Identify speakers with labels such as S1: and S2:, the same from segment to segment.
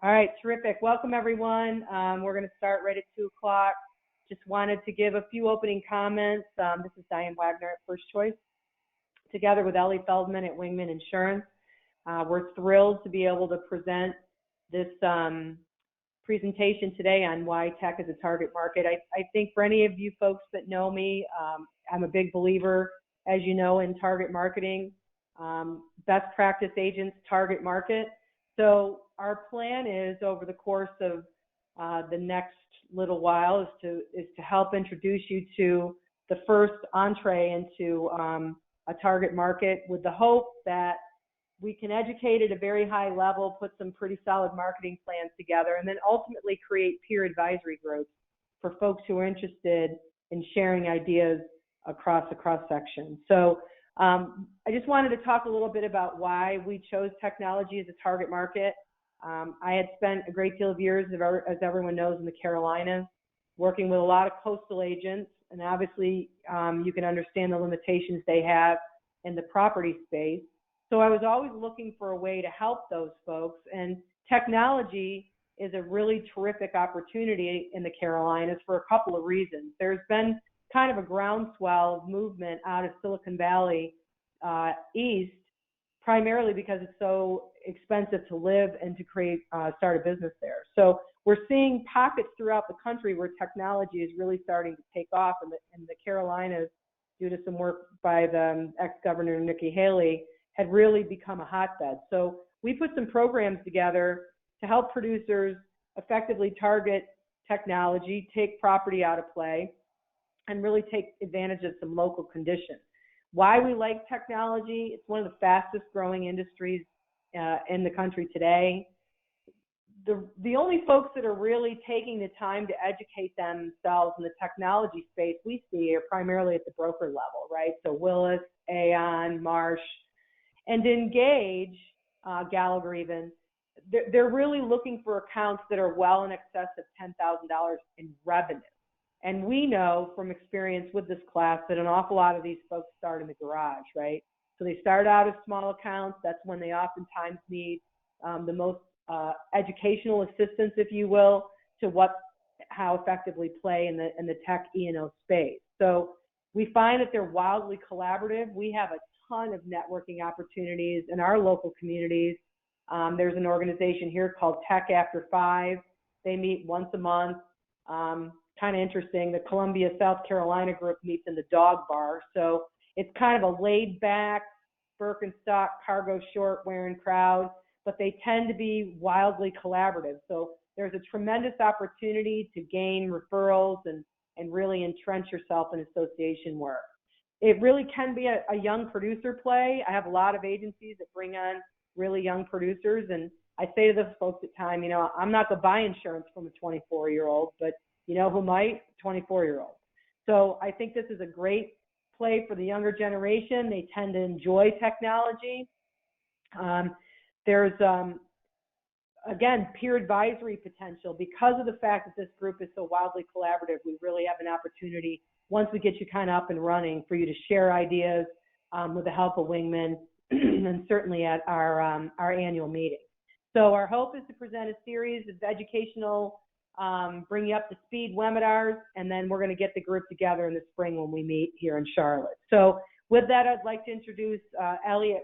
S1: All right, terrific. Welcome, everyone. We're going to start right at 2 o'clock. Just wanted to give a few opening comments. This is Diane Wagner at First Choice, together with Ellie Feldman at Wingman Insurance. We're thrilled to be able to present this presentation today on why tech is a target market. I think for any of you folks that know me, I'm a big believer, as you know, in target marketing. Best practice agents target market. So our plan is, over the course of the next little while, is to help introduce you to the first entree into a target market, with the hope that we can educate at a very high level, put some pretty solid marketing plans together, and then ultimately create peer advisory groups for folks who are interested in sharing ideas across a cross-section. So I just wanted to talk a little bit about why we chose technology as a target market. I had spent a great deal of years, as everyone knows, in the Carolinas, working with a lot of coastal agents, and obviously you can understand the limitations they have in the property space. So I was always looking for a way to help those folks, and technology is a really terrific opportunity in the Carolinas for a couple of reasons. There's been kind of a groundswell of movement out of Silicon Valley east, primarily because it's so expensive to live and to start a business there. So we're seeing pockets throughout the country where technology is really starting to take off, and the Carolinas, due to some work by the ex-governor Nikki Haley, had really become a hotbed. So we put some programs together to help producers effectively target technology, take property out of play, and really take advantage of some local conditions. Why we like technology: it's one of the fastest growing industries in the country today. The only folks that are really taking the time to educate themselves in the technology space we see are primarily at the broker level, right? So Willis, Aon, Marsh, and Engage, Gallagher even, they're really looking for accounts that are well in excess of $10,000 in revenue. And we know from experience with this class that an awful lot of these folks start in the garage, right? So they start out as small accounts. That's when they oftentimes need the most educational assistance, if you will, to how effectively play in the tech E&O space. So we find that they're wildly collaborative. We have a ton of networking opportunities in our local communities. There's an organization here called Tech After 5. They meet once a month. Kind of interesting. The Columbia, South Carolina group meets in the Dog Bar. So it's kind of a laid-back, Birkenstock, cargo short wearing crowd, but they tend to be wildly collaborative. So there's a tremendous opportunity to gain referrals and really entrench yourself in association work. It really can be a young producer play. I have a lot of agencies that bring on really young producers, and I say to those folks at times, I'm not going to buy insurance from a 24-year-old, but you know who might? 24-year-old. So I think this is a great play for the younger generation. They tend to enjoy technology. There's, again, peer advisory potential. Because of the fact that this group is so wildly collaborative, we really have an opportunity, once we get you kind of up and running, for you to share ideas with the help of Wingman and certainly at our annual meeting. So our hope is to present a series of educational, bring you up to speed webinars, and then we're going to get the group together in the spring when we meet here in Charlotte. So with that, I'd like to introduce Ellie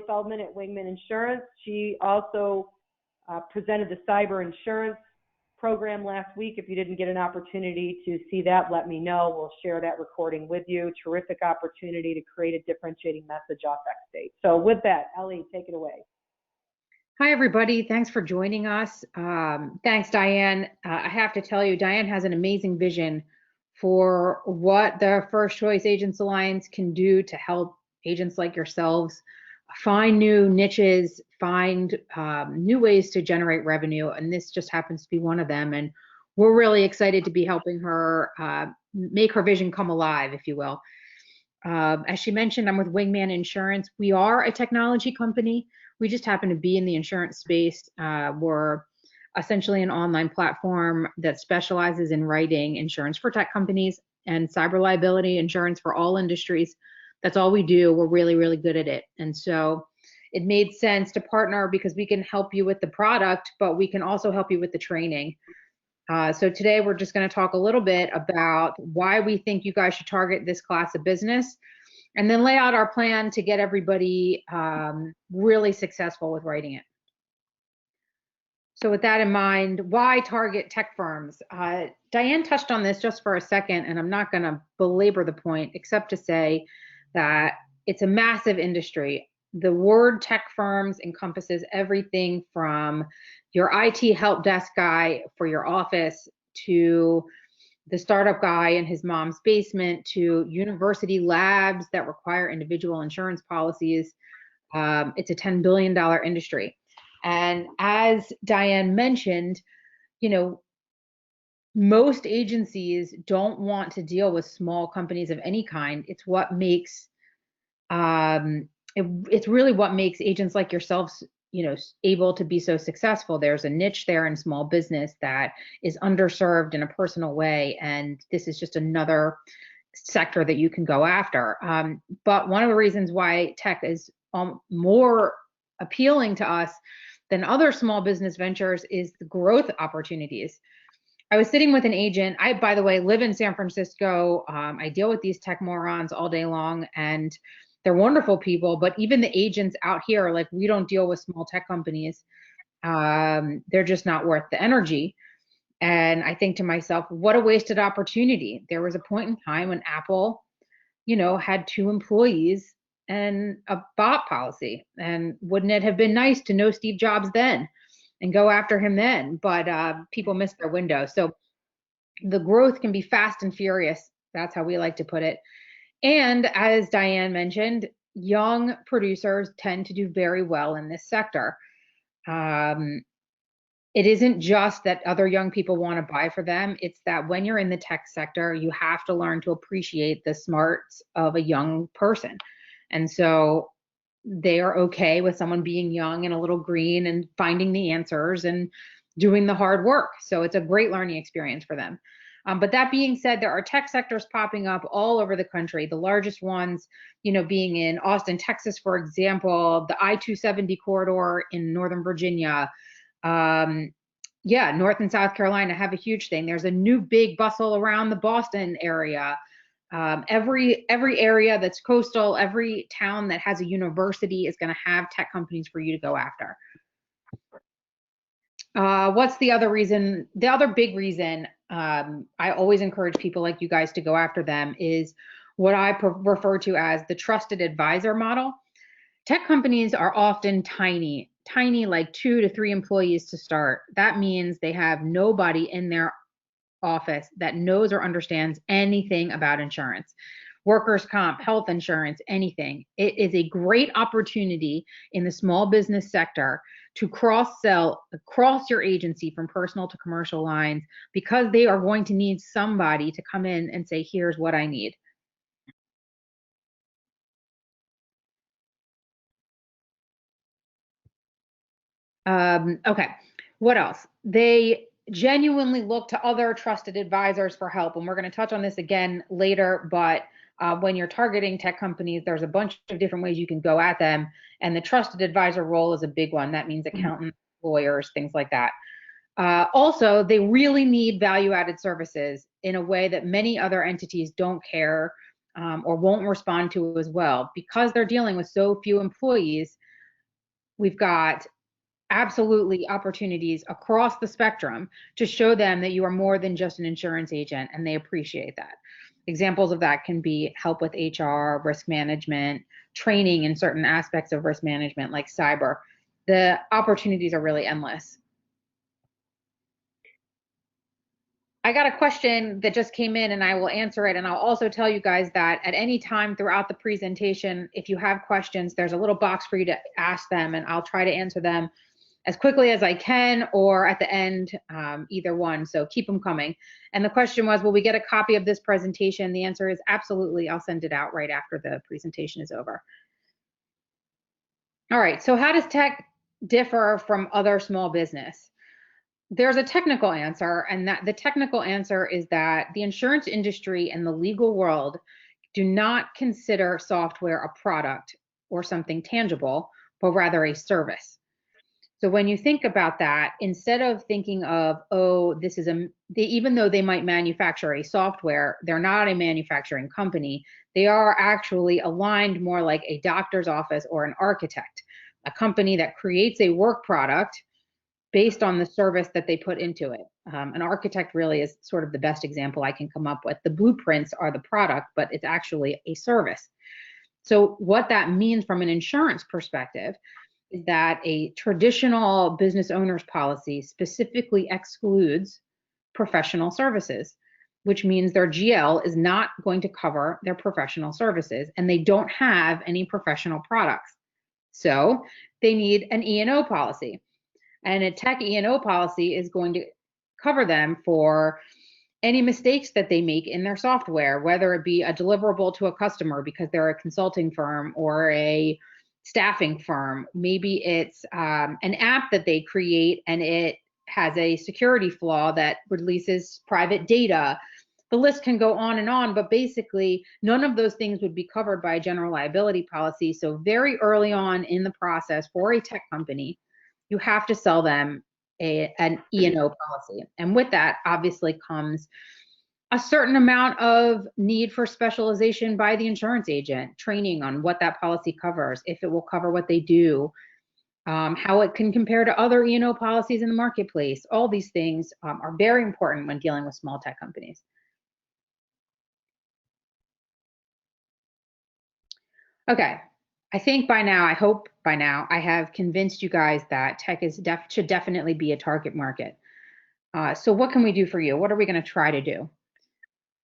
S1: Feldman at Wingman Insurance. She also presented the cyber insurance program last week. If you didn't get an opportunity to see that, let me know. We'll share that recording with you. Terrific opportunity to create a differentiating message off X State. So with that, Ellie, take it away.
S2: Hi, everybody. Thanks for joining us. Thanks, Diane. I have to tell you, Diane has an amazing vision for what the First Choice Agents Alliance can do to help agents like yourselves find new niches, find new ways to generate revenue. And this just happens to be one of them. And we're really excited to be helping her make her vision come alive, if you will. As she mentioned, I'm with Wingman Insurance. We are a technology company. We just happen to be in the insurance space. We're essentially an online platform that specializes in writing insurance for tech companies and cyber liability insurance for all industries. That's all we do. We're really, really good at it. And so it made sense to partner because we can help you with the product, but we can also help you with the training. So today we're just going to talk a little bit about why we think you guys should target this class of business, and then lay out our plan to get everybody really successful with writing it. So with that in mind, why target tech firms? Diane touched on this just for a second, and I'm not going to belabor the point except to say that it's a massive industry. The word tech firms encompasses everything from your IT help desk guy for your office to the startup guy in his mom's basement to university labs that require individual insurance policies. It's a $10 billion industry. And as Diane mentioned, most agencies don't want to deal with small companies of any kind. It's what makes it's really what makes agents like yourselves, able to be so successful. There's a niche there in small business that is underserved in a personal way, and this is just another sector that you can go after. But one of the reasons why tech is more appealing to us than other small business ventures is the growth opportunities. I was sitting with an agent. I, by the way, live in San Francisco. I deal with these tech morons all day long, and they're wonderful people. But even the agents out here, like, we don't deal with small tech companies. They're just not worth the energy. And I think to myself, what a wasted opportunity. There was a point in time when Apple, had 2 employees and a bot policy. And wouldn't it have been nice to know Steve Jobs then and go after him then? But people miss their window. So the growth can be fast and furious. That's how we like to put it. And as Diane mentioned, young producers tend to do very well in this sector. It isn't just that other young people want to buy for them. It's that when you're in the tech sector, you have to learn to appreciate the smarts of a young person. And so they are okay with someone being young and a little green and finding the answers and doing the hard work. So it's a great learning experience for them. But that being said, there are tech sectors popping up all over the country. The largest ones, being in Austin, Texas, for example, the I-270 corridor in Northern Virginia. North and South Carolina have a huge thing. There's a new big bustle around the Boston area. Every area that's coastal, every town that has a university is going to have tech companies for you to go after. What's the other reason? The other big reason I always encourage people like you guys to go after them is what I refer to as the trusted advisor model. Tech companies are often tiny, like 2 to 3 employees to start. That means they have nobody in their office that knows or understands anything about insurance, workers' comp, health insurance, anything. It is a great opportunity in the small business sector to cross-sell across your agency from personal to commercial lines, because they are going to need somebody to come in and say, here's what I need. Okay, what else? They genuinely look to other trusted advisors for help. And we're going to touch on this again later, but when you're targeting tech companies, there's a bunch of different ways you can go at them. And the trusted advisor role is a big one. That means accountants, lawyers, things like that. Also, they really need value-added services in a way that many other entities don't care or won't respond to as well. Because they're dealing with so few employees, we've got absolutely opportunities across the spectrum to show them that you are more than just an insurance agent, and they appreciate that. Examples of that can be help with HR, risk management, training in certain aspects of risk management like cyber. The opportunities are really endless. I got a question that just came in and I will answer it. And I'll also tell you guys that at any time throughout the presentation, if you have questions, there's a little box for you to ask them, and I'll try to answer them as quickly as I can, or at the end, either one. So keep them coming. And the question was, will we get a copy of this presentation? The answer is absolutely. I'll send it out right after the presentation is over. All right, so how does tech differ from other small business? There's a technical answer, and that the technical answer is that the insurance industry and the legal world do not consider software a product or something tangible but rather a service. So when you think about that, instead of thinking of, oh, this is even though they might manufacture a software, they're not a manufacturing company. They are actually aligned more like a doctor's office or an architect, a company that creates a work product based on the service that they put into it. An architect really is sort of the best example I can come up with. The blueprints are the product, but it's actually a service. So what that means from an insurance perspective is that a traditional business owner's policy specifically excludes professional services, which means their GL is not going to cover their professional services, and they don't have any professional products. So they need an E&O policy. And a tech E&O policy is going to cover them for any mistakes that they make in their software, whether it be a deliverable to a customer because they're a consulting firm or a staffing firm. Maybe it's an app that they create and it has a security flaw that releases private data. The list can go on, but basically none of those things would be covered by a general liability policy. So very early on in the process for a tech company, you have to sell them an E&O policy. And with that obviously comes a certain amount of need for specialization by the insurance agent, training on what that policy covers, if it will cover what they do, how it can compare to other E&O policies in the marketplace. All these things are very important when dealing with small tech companies. Okay, I think by now, I hope by now, I have convinced you guys that tech should definitely be a target market. So what can we do for you? What are we going to try to do?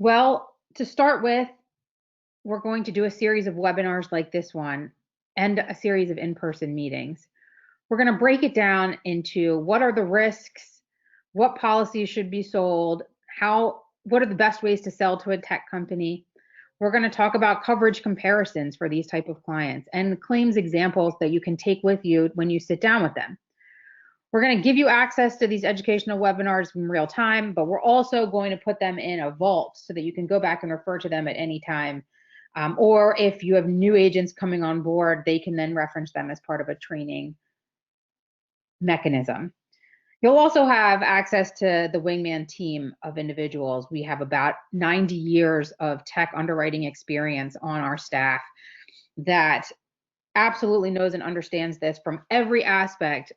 S2: Well, to start with, we're going to do a series of webinars like this one and a series of in-person meetings. We're going to break it down into what are the risks, what policies should be sold, what are the best ways to sell to a tech company. We're going to talk about coverage comparisons for these type of clients and claims examples that you can take with you when you sit down with them. We're going to give you access to these educational webinars in real time, but we're also going to put them in a vault so that you can go back and refer to them at any time. Or if you have new agents coming on board, they can then reference them as part of a training mechanism. You'll also have access to the Wingman team of individuals. We have about 90 years of tech underwriting experience on our staff that absolutely knows and understands this from every aspect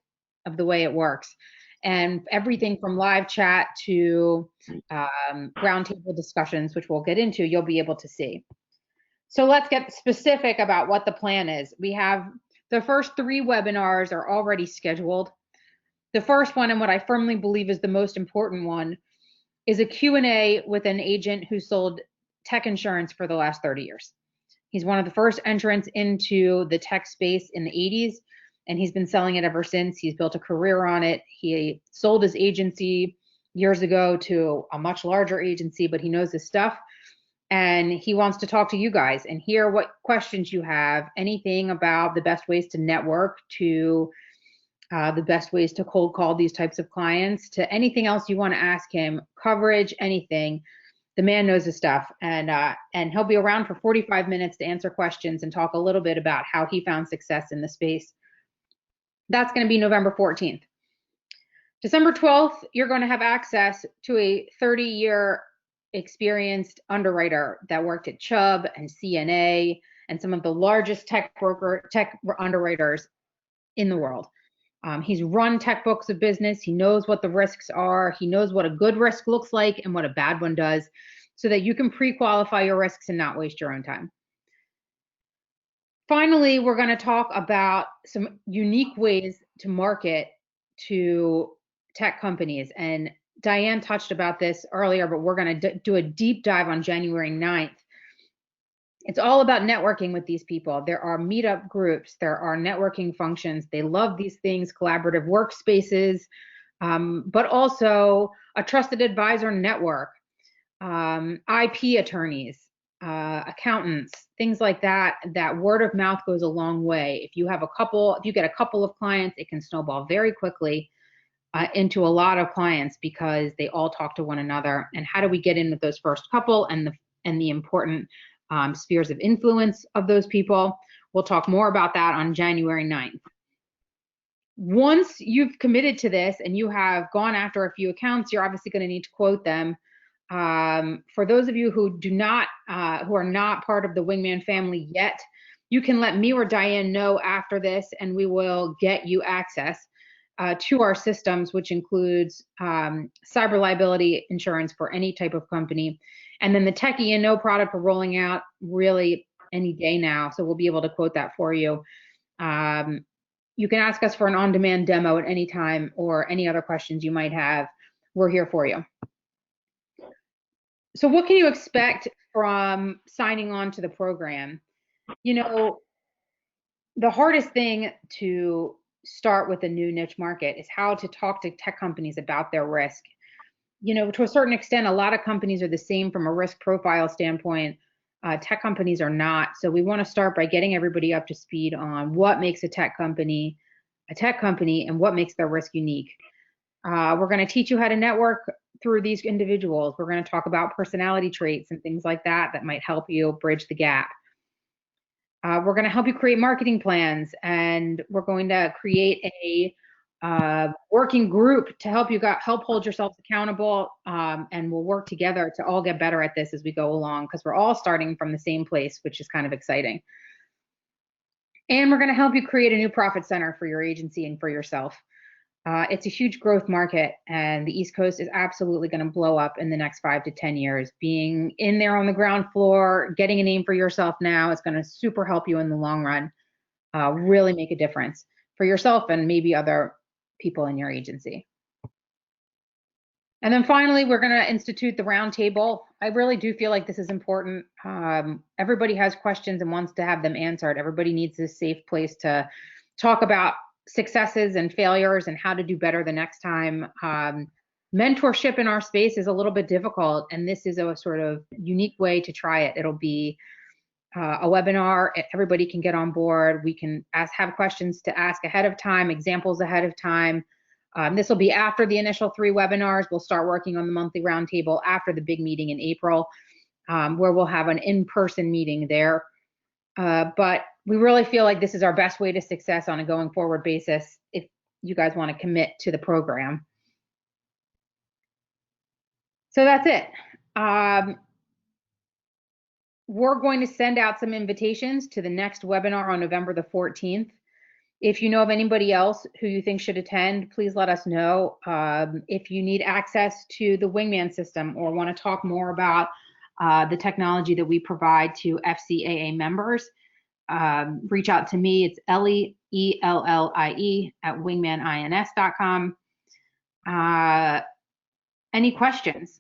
S2: of the way it works, and everything from live chat to roundtable discussions, which we'll get into, you'll be able to see. So let's get specific about what the plan is. We have the first 3 webinars are already scheduled. The first one, and what I firmly believe is the most important one, is a Q&A with an agent who sold tech insurance for the last 30 years. He's one of the first entrants into the tech space in the 80s, and he's been selling it ever since. He's built a career on it. He sold his agency years ago to a much larger agency, but he knows his stuff. And he wants to talk to you guys and hear what questions you have, anything about the best ways to network, to the best ways to cold call these types of clients, to anything else you want to ask him, coverage, anything. The man knows his stuff, and he'll be around for 45 minutes to answer questions and talk a little bit about how he found success in the space. That's going to be November 14th. December 12th, you're going to have access to a 30-year experienced underwriter that worked at Chubb and CNA and some of the largest tech underwriters in the world. He's run tech books of business. He knows what the risks are. He knows what a good risk looks like and what a bad one does, so that you can pre-qualify your risks and not waste your own time. Finally, we're going to talk about some unique ways to market to tech companies. And Diane touched about this earlier, but we're going to do a deep dive on January 9th. It's all about networking with these people. There are meetup groups, there are networking functions. They love these things, collaborative workspaces, but also a trusted advisor network, IP attorneys, accountants, things like that. That word of mouth goes a long way. If you get a couple of clients, it can snowball very quickly into a lot of clients because they all talk to one another. And how do we get in with those first couple and the important spheres of influence of those people? We'll talk more about that on January 9th. Once you've committed to this and you have gone after a few accounts, you're obviously going to need to quote them. For those of you who are not part of the Wingman family yet, you can let me or Diane know after this, and we will get you access to our systems, which includes cyber liability insurance for any type of company. And then the Tech E&O product we're rolling out really any day now, so we'll be able to quote that for you. You can ask us for an on-demand demo at any time, or any other questions you might have. We're here for you. So what can you expect from signing on to the program? You know, the hardest thing to start with a new niche market is how to talk to tech companies about their risk. You know, to a certain extent, a lot of companies are the same from a risk profile standpoint. Tech companies are not. So we want to start by getting everybody up to speed on what makes a tech company, and what makes their risk unique. We're going to teach you how to network through these individuals. We're going to talk about personality traits and things like that that might help you bridge the gap. We're going to help you create marketing plans, and we're going to create a working group to help hold yourselves accountable, and we'll work together to all get better at this as we go along, because we're all starting from the same place, which is kind of exciting. And we're going to help you create a new profit center for your agency and for yourself. It's a huge growth market, and the East Coast is absolutely going to blow up in the next 5 to 10 years. Being in there on the ground floor, getting a name for yourself now is going to super help you in the long run, really make a difference for yourself and maybe other people in your agency. And then finally, we're going to institute the roundtable. I really do feel like this is important. Everybody has questions and wants to have them answered. Everybody needs a safe place to talk about successes and failures and how to do better the next time. Mentorship in our space is a little bit difficult, and this is a sort of unique way to try it. It'll be a webinar. Everybody can get on board. We can have questions to ask ahead of time, examples ahead of time. This will be after the initial 3 webinars. We'll start working on the monthly roundtable after the big meeting in April, where we'll have an in-person meeting there. But we really feel like this is our best way to success on a going forward basis if you guys want to commit to the program. So that's it. We're going to send out some invitations to the next webinar on November the 14th. If you know of anybody else who you think should attend, please let us know. If you need access to the Wingman system or want to talk more about the technology that we provide to FCAA members, reach out to me. It's Ellie, ELLIE, at wingmanins.com. Any questions?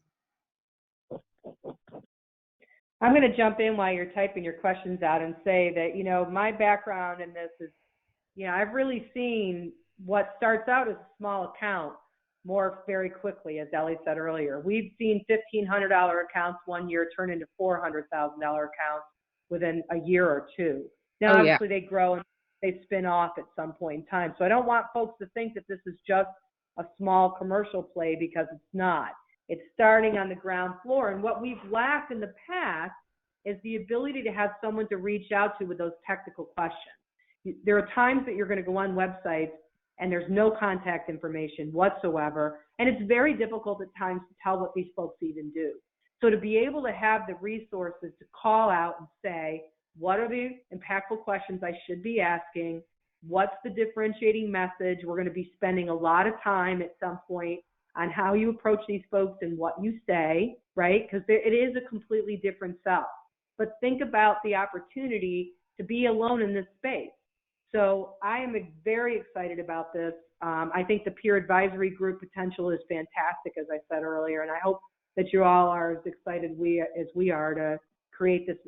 S1: I'm going to jump in while you're typing your questions out and say that, you know, my background in this is, you know, I've really seen what starts out as a small account morph very quickly, as Ellie said earlier. We've seen $1,500 accounts one year turn into $400,000 accounts within a year or two. Now, obviously, they grow and they spin off at some point in time. So I don't want folks to think that this is just a small commercial play, because it's not. It's starting on the ground floor. And what we've lacked in the past is the ability to have someone to reach out to with those technical questions. There are times that you're going to go on websites and there's no contact information whatsoever, and it's very difficult at times to tell what these folks even do. So to be able to have the resources to call out and say, what are the impactful questions I should be asking? What's the differentiating message? We're going to be spending a lot of time at some point on how you approach these folks and what you say, right? Because it is a completely different sell. But think about the opportunity to be alone in this space. So I am very excited about this. I think the peer advisory group potential is fantastic, as I said earlier, and I hope that you all are as excited as we are to create this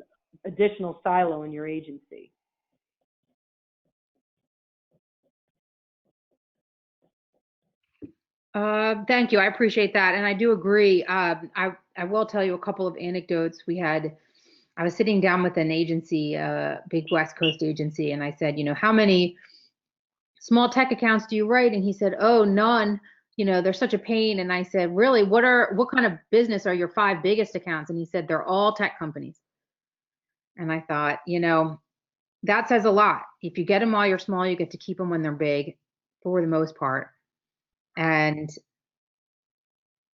S1: additional silo in your agency.
S2: Thank you. I appreciate that. And I do agree. I will tell you a couple of anecdotes. I was sitting down with an agency, a big West Coast agency, and I said, you know, how many small tech accounts do you write? And he said, oh, none. You know, they're such a pain. And I said, really, what kind of business are your 5 biggest accounts? And he said, they're all tech companies. And I thought, you know, that says a lot. If you get them while you're small, you get to keep them when they're big, for the most part. And,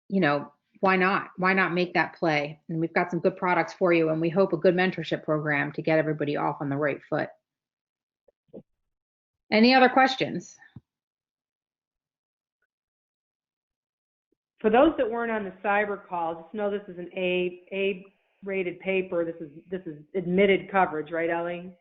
S2: you know, why not? Why not make that play? And we've got some good products for you, and we hope a good mentorship program to get everybody off on the right foot. Any other questions?
S1: For those that weren't on the cyber call, just know this is an A-rated paper. This is admitted coverage, right, Ellie?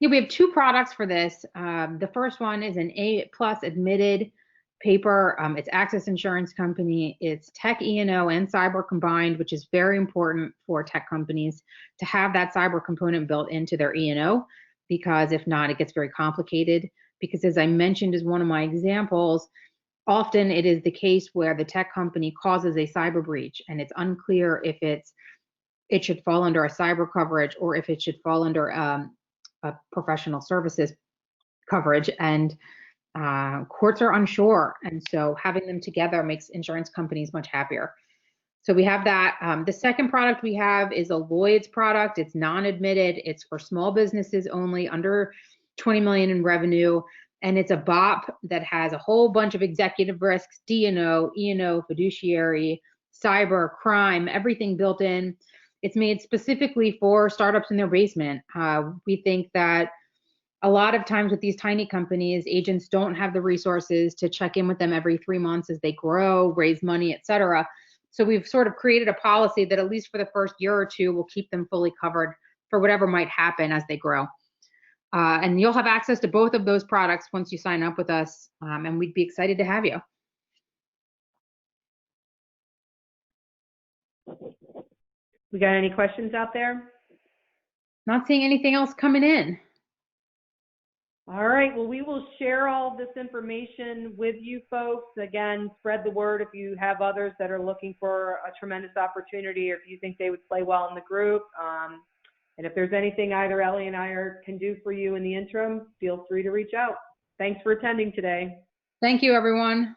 S2: Yeah, we have two products for this. The first one is an A+ admitted paper. It's Access Insurance Company. It's tech E&O and cyber combined, which is very important for tech companies to have that cyber component built into their E&O, because if not, it gets very complicated. Because as I mentioned as one of my examples, often it is the case where the tech company causes a cyber breach and it's unclear if it should fall under a cyber coverage or if it should fall under a professional services coverage, and courts are unsure. And so having them together makes insurance companies much happier. So we have that. The second product we have is a Lloyd's product. It's non-admitted. It's for small businesses only, under 20 million in revenue. And it's a BOP that has a whole bunch of executive risks, D&O, E&O, fiduciary, cyber, crime, everything built in. It's made specifically for startups in their basement. We think that a lot of times with these tiny companies, agents don't have the resources to check in with them every 3 months as they grow, raise money, et cetera. So we've sort of created a policy that at least for the first year or two will keep them fully covered for whatever might happen as they grow. And you'll have access to both of those products once you sign up with us, and we'd be excited to have you.
S1: We got any questions out there?
S2: Not seeing anything else coming in.
S1: All right, well, we will share all this information with you folks. Again, spread the word if you have others that are looking for a tremendous opportunity, or if you think they would play well in the group. And if there's anything either Ellie and I can do for you in the interim, feel free to reach out. Thanks for attending today.
S2: Thank you, everyone.